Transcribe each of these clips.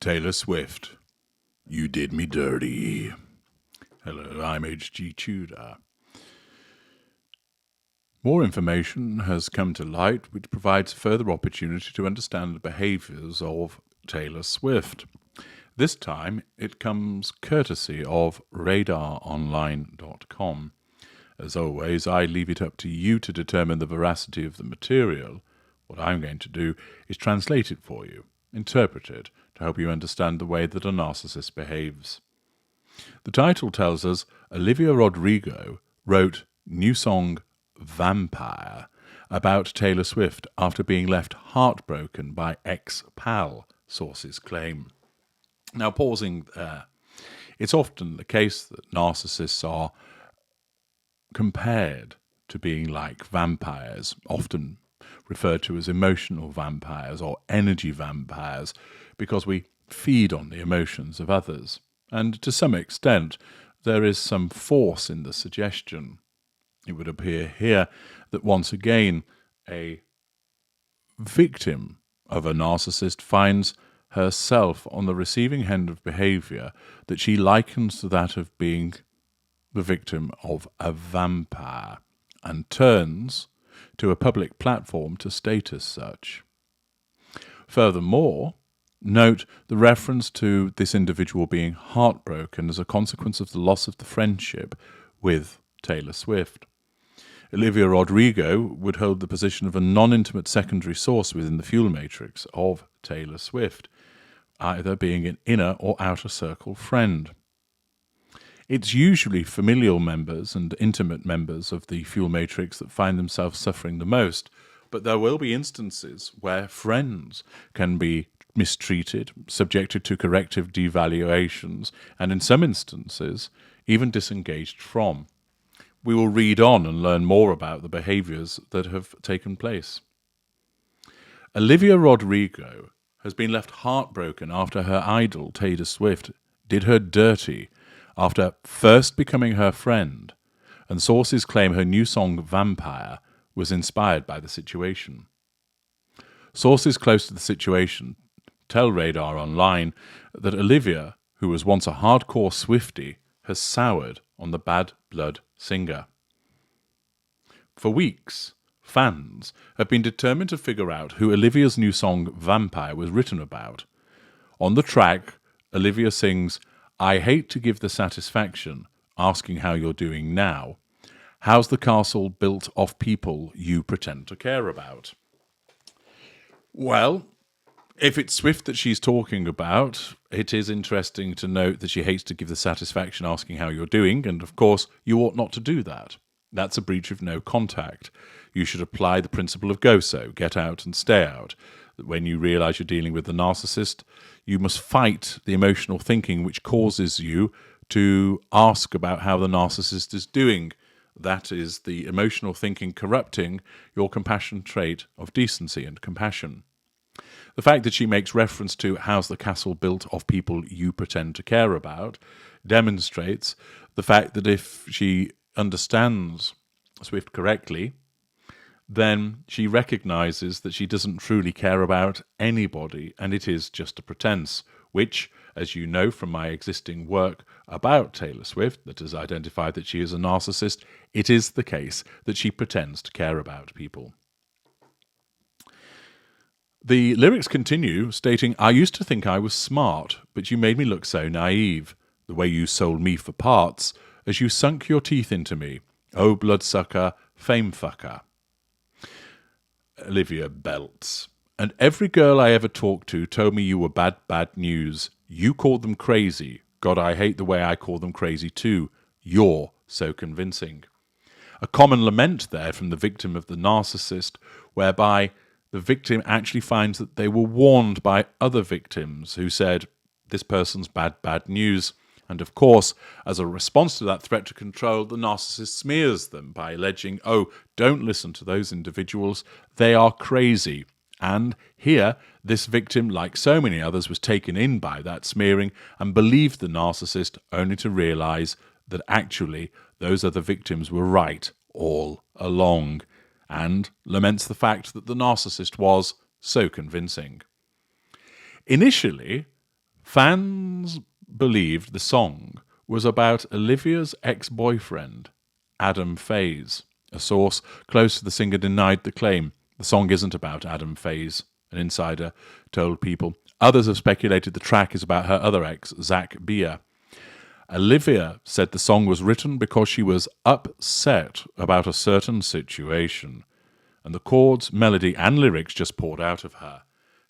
Taylor Swift, you did me dirty. Hello, I'm H.G. Tudor. More information has come to light which provides further opportunity to understand the behaviours of Taylor Swift. This time it comes courtesy of radaronline.com. As always, I leave it up to you to determine the veracity of the material. What I'm going to do is translate it for you, interpret it, to help you understand the way that a narcissist behaves. The title tells us Olivia Rodrigo wrote new song Vampire about Taylor Swift after being left heartbroken by ex-pal, sources claim. Now, pausing there, it's often the case that narcissists are compared to being like vampires, often referred to as emotional vampires or energy vampires, because we feed on the emotions of others. And to some extent, there is some force in the suggestion. It would appear here that once again a victim of a narcissist finds herself on the receiving end of behaviour that she likens to that of being the victim of a vampire, and turns to a public platform to state as such. Furthermore, note the reference to this individual being heartbroken as a consequence of the loss of the friendship with Taylor Swift. Olivia Rodrigo would hold the position of a non-intimate secondary source within the fuel matrix of Taylor Swift, either being an inner or outer circle friend. It's usually familial members and intimate members of the fuel matrix that find themselves suffering the most, but there will be instances where friends can be mistreated, subjected to corrective devaluations, and in some instances, even disengaged from. We will read on and learn more about the behaviours that have taken place. Olivia Rodrigo has been left heartbroken after her idol, Taylor Swift, did her dirty after first becoming her friend, and sources claim her new song Vampire was inspired by the situation. Sources close to the situation tell Radar Online that Olivia, who was once a hardcore Swiftie, has soured on the bad blood singer. For weeks, fans have been determined to figure out who Olivia's new song Vampire was written about. On the track, Olivia sings, "I hate to give the satisfaction, asking how you're doing now. How's the castle built of people you pretend to care about?" Well, if it's Swift that she's talking about, it is interesting to note that she hates to give the satisfaction asking how you're doing, and of course, you ought not to do that. That's a breach of no contact. You should apply the principle of GOSO, get out and stay out. When you realise you're dealing with a narcissist, you must fight the emotional thinking which causes you to ask about how the narcissist is doing. That is the emotional thinking corrupting your compassion trait of decency and compassion. The fact that she makes reference to how's the castle built of people you pretend to care about demonstrates the fact that if she understands Swift correctly, then she recognises that she doesn't truly care about anybody, and it is just a pretense, which, as you know from my existing work about Taylor Swift that has identified that she is a narcissist, it is the case that she pretends to care about people. The lyrics continue, stating, "I used to think I was smart, but you made me look so naive. The way you sold me for parts, as you sunk your teeth into me. Oh, bloodsucker, fame fucker." Olivia belts. "And every girl I ever talked to told me you were bad, bad news. You called them crazy. God, I hate the way I call them crazy too. You're so convincing." A common lament there from the victim of the narcissist, whereby the victim actually finds that they were warned by other victims who said, this person's bad, bad news. And of course, as a response to that threat to control, the narcissist smears them by alleging, oh, don't listen to those individuals, they are crazy. And here, this victim, like so many others, was taken in by that smearing and believed the narcissist, only to realise that actually those other victims were right all along, and laments the fact that the narcissist was so convincing. Initially, Fans believed the song was about Olivia's ex-boyfriend, Adam Faze. A source close to the singer denied the claim. The song isn't about Adam Faze, an insider told People. Others have speculated the track is about her other ex, Zach Beer. Olivia said the song was written because she was upset about a certain situation, and the chords, melody, and lyrics just poured out of her.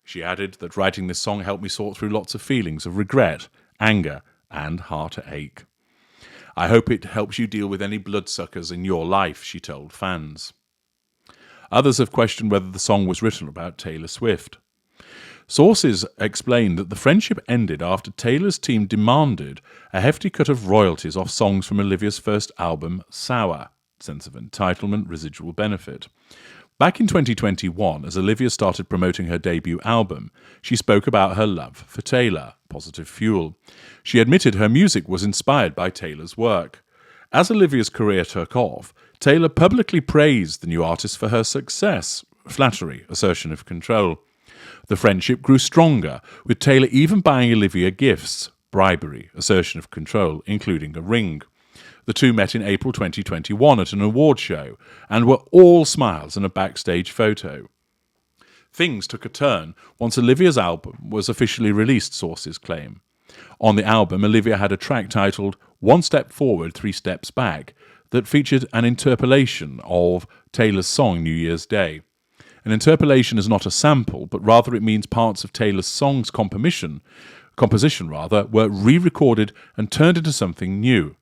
She added that writing this song helped me sort through lots of feelings of regret, anger, and heartache. I hope it helps you deal with any bloodsuckers in your life, she told fans. Others have questioned whether the song was written about Taylor Swift. Sources explained that the friendship ended after Taylor's team demanded a hefty cut of royalties off songs from Olivia's first album, Sour, sense of entitlement, residual benefit. Back in 2021, as Olivia started promoting her debut album, she spoke about her love for Taylor, Positive Fuel. She admitted her music was inspired by Taylor's work. As Olivia's career took off, Taylor publicly praised the new artist for her success, flattery, assertion of control. The friendship grew stronger, with Taylor even buying Olivia gifts, bribery, assertion of control, including a ring. The two met in April 2021 at an award show and were all smiles and a backstage photo. Things took a turn once Olivia's album was officially released, sources claim. On the album, Olivia had a track titled One Step Forward, Three Steps Back that featured an interpolation of Taylor's song New Year's Day. An interpolation is not a sample, but rather it means parts of Taylor's song's composition were re-recorded and turned into something new.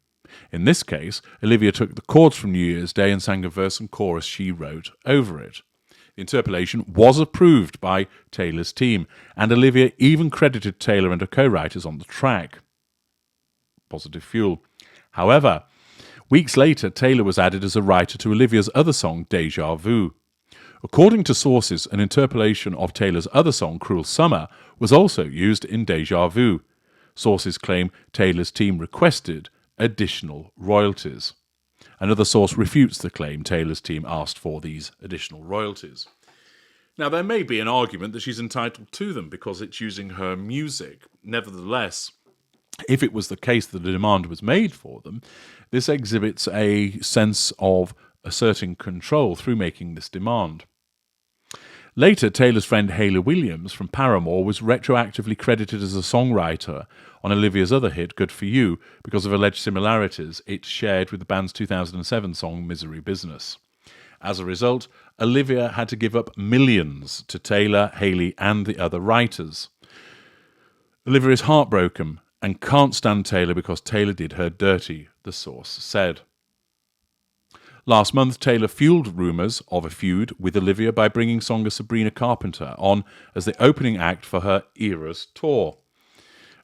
In this case, Olivia took the chords from New Year's Day and sang a verse and chorus she wrote over it. The interpolation was approved by Taylor's team, and Olivia even credited Taylor and her co-writers on the track. Positive Fuel. However, weeks later, Taylor was added as a writer to Olivia's other song, Deja Vu. According to sources, an interpolation of Taylor's other song, Cruel Summer, was also used in Deja Vu. Sources claim Taylor's team requested additional royalties. Another source refutes the claim Taylor's team asked for these additional royalties. Now, there may be an argument that she's entitled to them because it's using her music. Nevertheless, if it was the case that a demand was made for them, this exhibits a sense of asserting control through making this demand. Later, Taylor's friend Hayley Williams from Paramore was retroactively credited as a songwriter on Olivia's other hit, Good For You, because of alleged similarities it shared with the band's 2007 song Misery Business. As a result, Olivia had to give up millions to Taylor, Hayley, and the other writers. Olivia is heartbroken and can't stand Taylor because Taylor did her dirty, the source said. Last month, Taylor fueled rumours of a feud with Olivia by bringing singer Sabrina Carpenter on as the opening act for her Eras tour.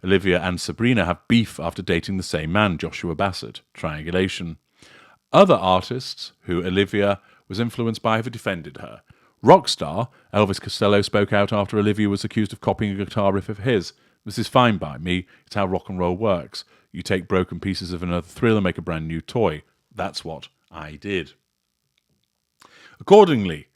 Olivia and Sabrina have beef after dating the same man, Joshua Bassett. Triangulation. Other artists who Olivia was influenced by have defended her. Rock star Elvis Costello spoke out after Olivia was accused of copying a guitar riff of his. This is fine by me. It's how rock and roll works. You take broken pieces of another thrill and make a brand new toy. That's what I did. Accordingly,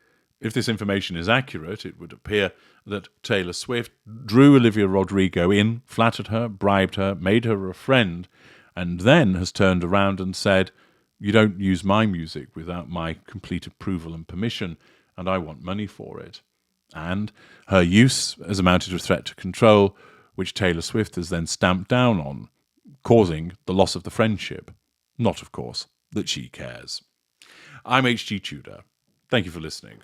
if this information is accurate, it would appear that Taylor Swift drew Olivia Rodrigo in, flattered her, bribed her, made her a friend, and then has turned around and said, you don't use my music without my complete approval and permission, and I want money for it. And her use has amounted to a threat to control, which Taylor Swift has then stamped down on, causing the loss of the friendship. Not, of course, that she cares. I'm H.G. Tudor. Thank you for listening.